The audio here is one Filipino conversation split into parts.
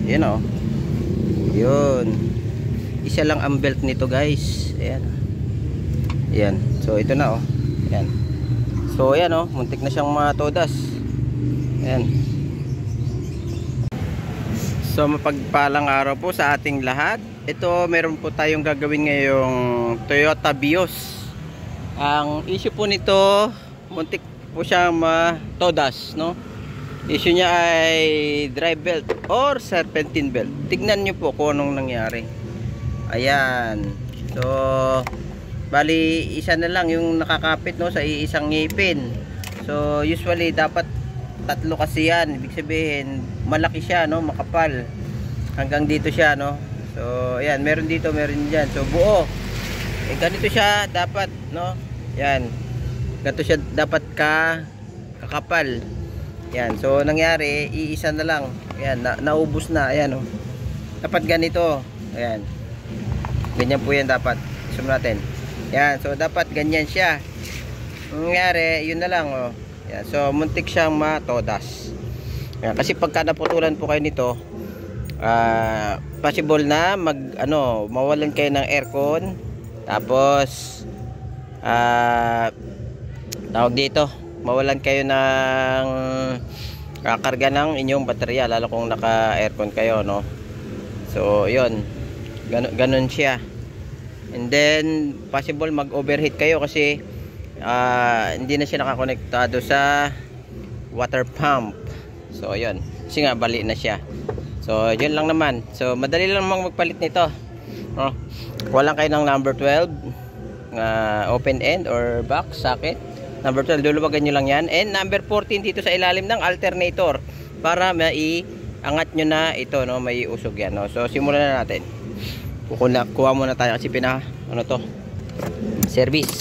Ayan o. Yun. Isa lang ang belt nito guys. Ayan. Ayan. So ito na o. Ayan. So ayan o. Muntik na siyang matodas. Ayan. So mapagpalang araw po sa ating lahat. Ito meron po tayong gagawin ngayong Toyota Vios. Ang issue po nito, muntik po siyang matodas, no? Issue niya ay drive belt or serpentine belt. Tignan nyo po kung anong nangyari. Ayan. So bali isa na lang yung nakakapit, no, sa isang ngipin. So usually dapat tatlo kasi yan. Ibig sabihin malaki siya, no, makapal. Hanggang dito siya, no. So ayan, meron dito, meron diyan. So buo. Ganito siya dapat, no. Yan. Ganito siya dapat kakapal. Yan, so nangyari, iisa na lang. Ayan, naubos na. Ayan, oh. Dapat ganito. Ayan. Ganyan po yan dapat. Zoom natin. Ayan, so dapat ganyan siya. Nangyari, yun na lang, oh. Ayan, so muntik siyang matodas. Ayan, kasi pagka naputulan po kayo nito, possible na mawalan kayo ng aircon. Tapos tawag dito, mawalan kayo ng kakarga ng inyong baterya, lalo kung naka-aircon kayo, no. So yun, ganun siya. And then possible mag-overheat kayo kasi hindi na siya nakakonektado sa water pump. So yun, kasi nga bali na siya. So yun lang naman. So madali lang magpalit nito, no? Walang kayo ng number 12 open end or box socket. Number 12, luluwagan nyo lang yan. And number 14 dito sa ilalim ng alternator para maiangat nyo na ito, no, may usog yan, no. So simulan na natin. Kuha muna tayo kasi service.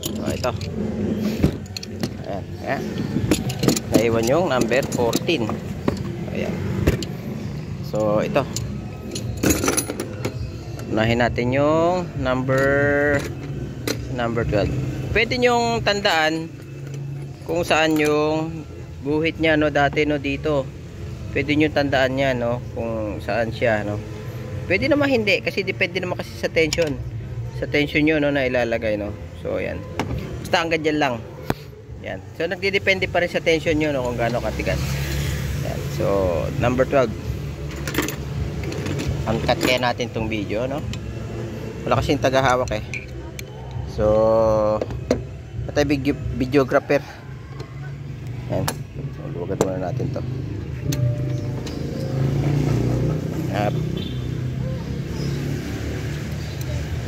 So ito. Ayan, ayan. Naiwan yung number 14. Ayan. So ito. Unahin natin yung number 12. Pwede nyong tandaan kung saan yung guhit niya, no, dati, no, dito. Pwede nyo tandaan yan, no, kung saan siya, no. Pwede naman hindi kasi depende naman kasi sa tension. Sa tension nyo, no, na ilalagay, no. So ayan. Basta hanggang dyan lang. Yan. So nagdidepende pa rin sa tension nyo, no, kung gaano katigas. Yan. So number 12. Uncut kaya natin tong video, no. Wala kasing tagahawak eh. So patay videographer. Yan. So luwagad muna natin to.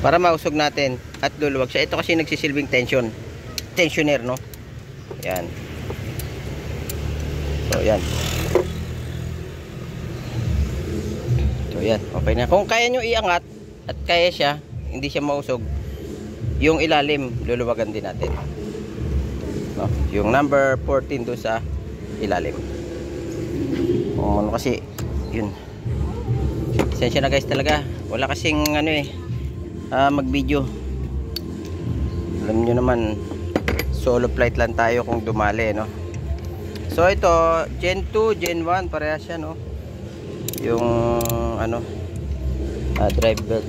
Para mausog natin at luluwag siya. Ito kasi nagsisilbing tensioner, no. Yan. So yan. So yan, okay na. Kung kaya nyo iangat at kaya siya, hindi siya mausog, yung ilalim luluwagan din natin, no? Yung number 14 doon sa ilalim. Kasi yun, sensya na guys talaga, wala kasing mag video. Alam nyo naman, solo flight lang tayo kung dumali, no. So ito Gen 2, Gen 1 parehas siya, no. Yung drive belt.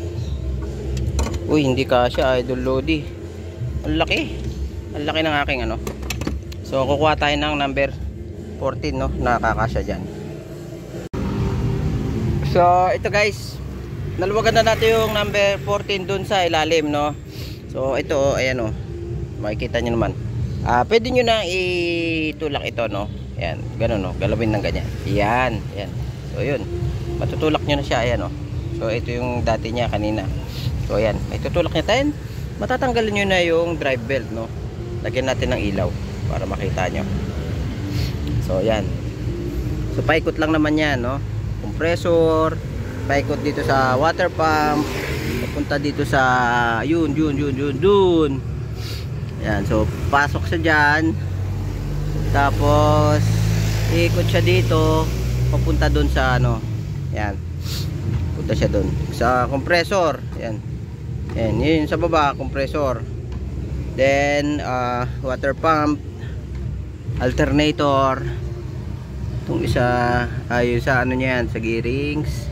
Uy, hindi kasya, idol Lodi. Ang laki. Ang laki ng aking So kukuha tayo ng number 14, no, nakakasya dyan. So ito guys, naluwagan na natin yung number 14 dun sa ilalim, no. So ito, ayan, makikita nyo naman. Pwede nyo na itulak ito, no. Ayan, ganun, no, galawin ng ganyan. Ayan, ayan. So yun, matutulak nyo na siya, ayan, So ito yung dati niya kanina. So ayan, may tutulak niya tayo. Matatanggalin nyo na yung drive belt, no. Lagyan natin ng ilaw para makita nyo. So ayan. So paikot lang naman yan, no. Compressor, paikot dito sa water pump, papunta dito sa yun. Ayan, so pasok siya dyan. Tapos ikot siya dito, papunta dun sa ayan. Punta siya dun sa compressor. Ayan. Ayan, yun sa baba, compressor. Then water pump, alternator, Itong isa ayun sa ano niya yan, sa gearings.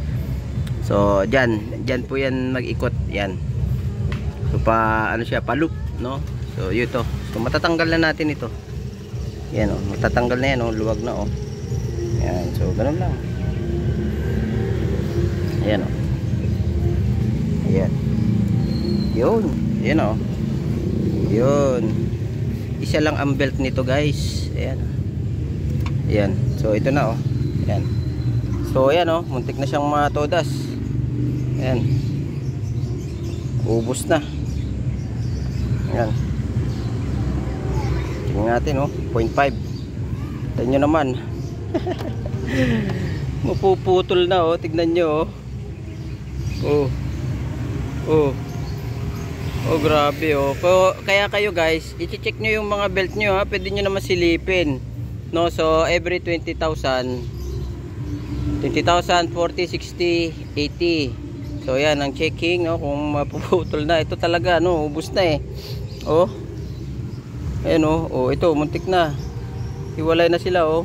So dyan po yan mag-ikot yan. So ano siya, pa loop, no? So yun to. So matatanggal na natin ito. Yan, oh, matatanggal na yan, oh, luwag na, oh. Yan, so ganun lang. Ayan, oh. Ayan. Yun, yan, oh. Yun. Isa lang ang belt nito, guys. Ayan. Ayan. So ito na, oh. Ayan. So ayan, oh, muntik na siyang matodas. Ayan. Ubos na. Ayan. Tingnan natin, oh, 0.5. Tignan nyo naman. Mapuputol na, oh. Tignan nyo, oh. Oh, grabe, oh. Kaya kayo, guys, i-check nyo yung mga belt nyo, ha. Pwede nyo naman silipin, no? So every 20,000, 40, 60, 80. So yan ang checking, no? Kung mapuputol na, ito talaga, no? Ubos na, eh. Oh. Ayan, oh. Oh, ito, muntik na. Hiwalay na sila, oh.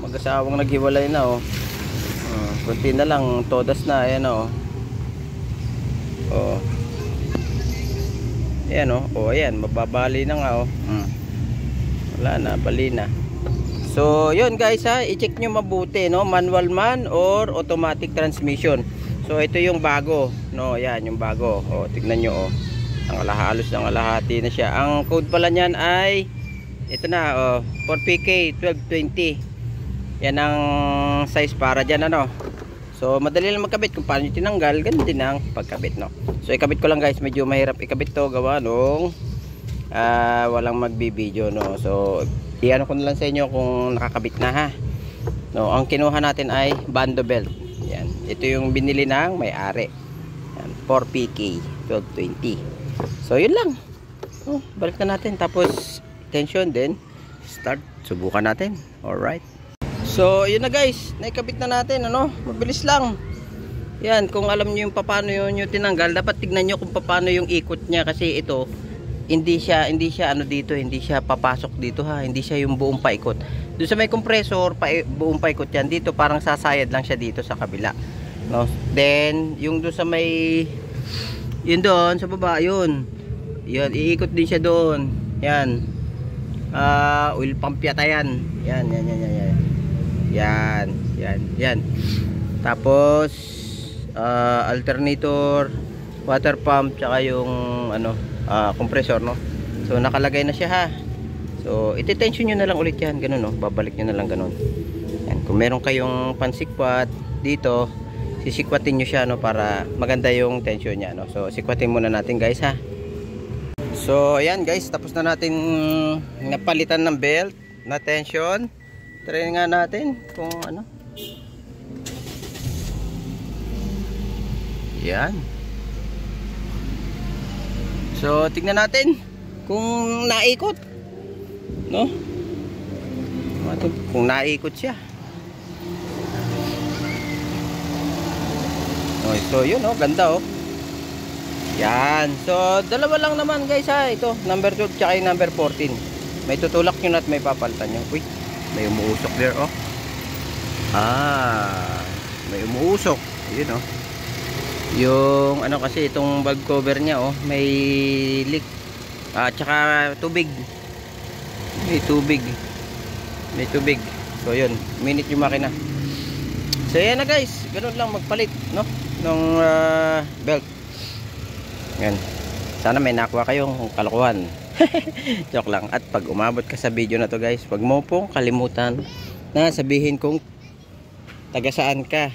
Mag-asawang naghiwalay na, oh. Kunti na lang, todas na. Ayan, oh. Oh. Ayan, oh. Oh, ayan, mababali na nga, oh. Wala na, bali na. So yun, guys, ha, i-check nyo mabuti, no? Manual man or automatic transmission. So ito yung bago, no? Yan yung bago. Oh, tignan nyo, oh. Halos ng alahati na siya. Ang code pala niyan ay ito na, oh, 4PK 1220. Yan ang size para dyan, ano. So madali lang magkabit. Kung paano nyo tinanggal, ganun din ang pagkabit, no? So ikabit ko lang, guys. Medyo mahirap ikabit to, gawa nung walang magbibideo, no? So iano ko na lang sa inyo kung nakakabit na, ha. No, ang kinuha natin ay bando belt. Yan. Ito yung binili ng may-ari. Yan, 4PK 1220. So yun lang. Oh, balik na natin. Tapos tension din. Start. Subukan natin. Alright. So yun na, guys. Naikabit na natin, ano? Mabilis lang. Yan. Kung alam nyo yung paano yun yung tinanggal, dapat tignan nyo kung paano yung ikot niya. Kasi ito, hindi siya ano dito, hindi siya papasok dito, ha. Hindi siya yung buong paikot. Doon sa may compressor, buong paikot yan. Dito parang sasayad lang siya dito sa kabila, no? Then yung doon sa may, yun doon sa baba, yun, iikot din siya doon. Yan, oil pump yata yan. Yan. Tapos alternator, water pump, tsaka yung ano, compressor, no? So nakalagay na siya, ha. So iti-tension nyo na lang ulit yan, ganun, no? Babalik nyo na lang ganun. Yan. Kung meron kayong pansikwat dito, sisikwatin nyo siya, no? Para maganda yung tension nya, no? So sikwatin muna natin, guys, ha. So ayan, guys, tapos na natin napalitan ng belt na tension. Try nga natin kung ano. Yan. So tignan natin kung naikot, no? Kung naikot siya. Okay, so yun, oh, ganda, oh. Yan. So dalawa lang naman, guys, ha. Ito number 12 tsaka yung number 14. May tutulak nyo at may papalitan nyo. Uy, may umuusok there, oh. May umuusok. Yun, oh. Yung ano kasi, itong valve cover nya, oh, may leak. Tsaka tubig. May tubig. So yun, minute yung makina. So yan na, guys, ganoon lang magpalit, no, ng belt. Yan. Sana may nakuha kayong kalokohan. Joke lang. At pag umabot ka sa video na to, guys, wag mo pong kalimutan na sabihin kung taga saan ka,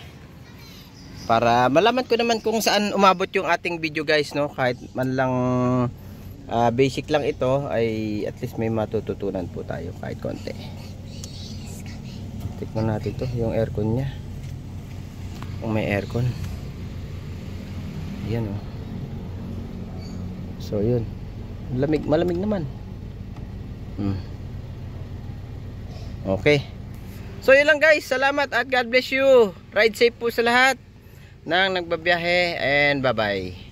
para malaman ko naman kung saan umabot yung ating video, guys, no? Kahit man lang basic lang ito, ay at least may matututunan po tayo kahit konti. Tignan natin to, yung aircon nya, kung may aircon. Yan, oh. So yun, malamig naman. Okay. So yun lang, guys, salamat at God bless you. Ride safe po sa lahat ng nagbabiyahe, and bye bye.